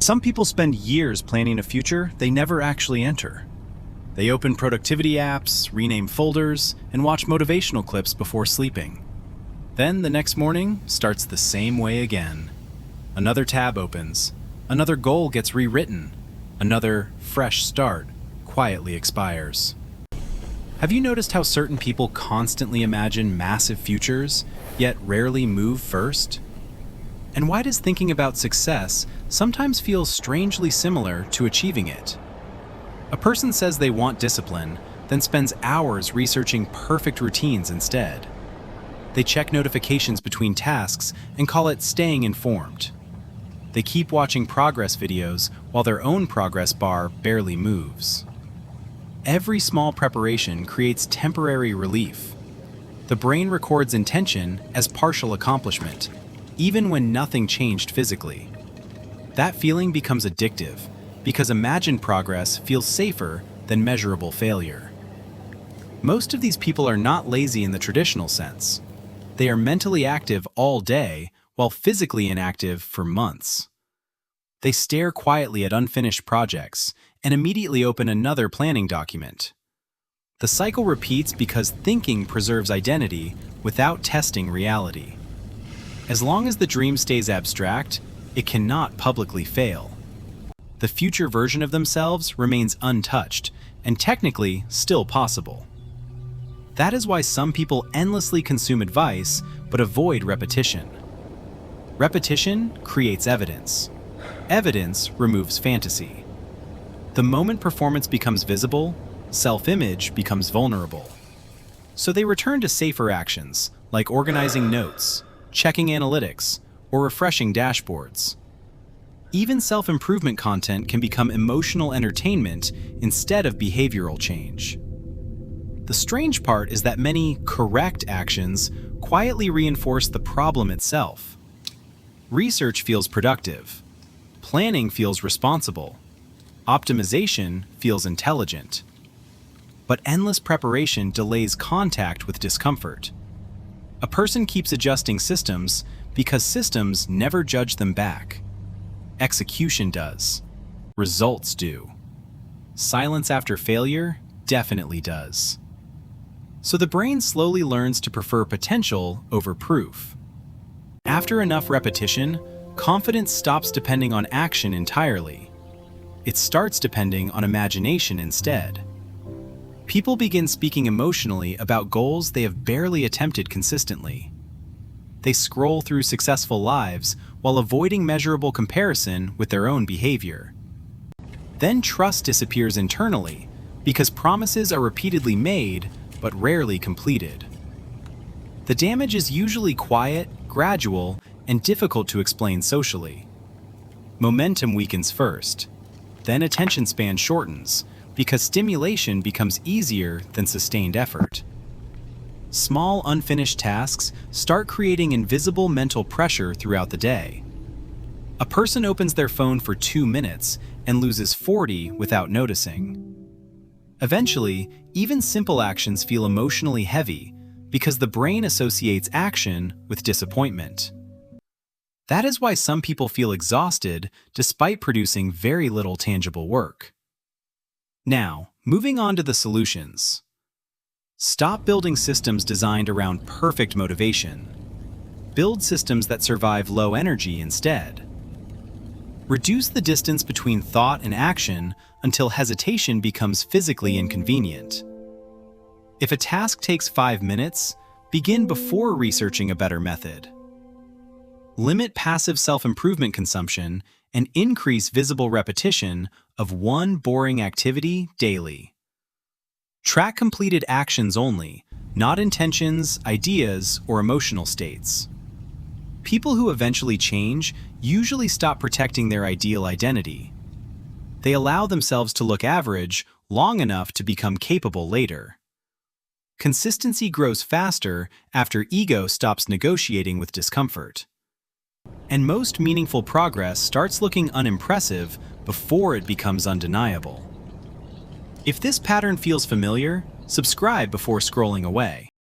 Some people spend years planning a future they never actually enter. They open productivity apps, rename folders, and watch motivational clips before sleeping. Then the next morning starts the same way again. Another tab opens, another goal gets rewritten, another fresh start quietly expires. Have you noticed how certain people constantly imagine massive futures, yet rarely move first? And why does thinking about success sometimes feel strangely similar to achieving it? A person says they want discipline, then spends hours researching perfect routines instead. They check notifications between tasks and call it staying informed. They keep watching progress videos while their own progress bar barely moves. Every small preparation creates temporary relief. The brain records intention as partial accomplishment, even when nothing changed physically. That feeling becomes addictive because imagined progress feels safer than measurable failure. Most of these people are not lazy in the traditional sense. They are mentally active all day while physically inactive for months. They stare quietly at unfinished projects and immediately open another planning document. The cycle repeats because thinking preserves identity without testing reality. As long as the dream stays abstract, it cannot publicly fail. The future version of themselves remains untouched and technically still possible. That is why some people endlessly consume advice but avoid repetition. Repetition creates evidence. Evidence removes fantasy. The moment performance becomes visible, self-image becomes vulnerable. So they return to safer actions like organizing notes, checking analytics, or refreshing dashboards. Even self-improvement content can become emotional entertainment instead of behavioral change. The strange part is that many correct actions quietly reinforce the problem itself. Research feels productive. Planning feels responsible. Optimization feels intelligent. But endless preparation delays contact with discomfort. A person keeps adjusting systems because systems never judge them back. Execution does. Results do. Silence after failure definitely does. So the brain slowly learns to prefer potential over proof. After enough repetition, confidence stops depending on action entirely. It starts depending on imagination instead. People begin speaking emotionally about goals they have barely attempted consistently. They scroll through successful lives while avoiding measurable comparison with their own behavior. Then trust disappears internally because promises are repeatedly made but rarely completed. The damage is usually quiet, gradual, and difficult to explain socially. Momentum weakens first, then attention span shortens because stimulation becomes easier than sustained effort. Small unfinished tasks start creating invisible mental pressure throughout the day. A person opens their phone for 2 minutes and loses 40 without noticing. Eventually, even simple actions feel emotionally heavy because the brain associates action with disappointment. That is why some people feel exhausted despite producing very little tangible work. Now, moving on to the solutions. Stop building systems designed around perfect motivation. Build systems that survive low energy instead. Reduce the distance between thought and action until hesitation becomes physically inconvenient. If a task takes 5 minutes, begin before researching a better method. Limit passive self-improvement consumption and increase visible repetition of one boring activity daily. Track completed actions only, not intentions, ideas, or emotional states. People who eventually change usually stop protecting their ideal identity. They allow themselves to look average long enough to become capable later. Consistency grows faster after ego stops negotiating with discomfort. And most meaningful progress starts looking unimpressive before it becomes undeniable. If this pattern feels familiar, subscribe before scrolling away.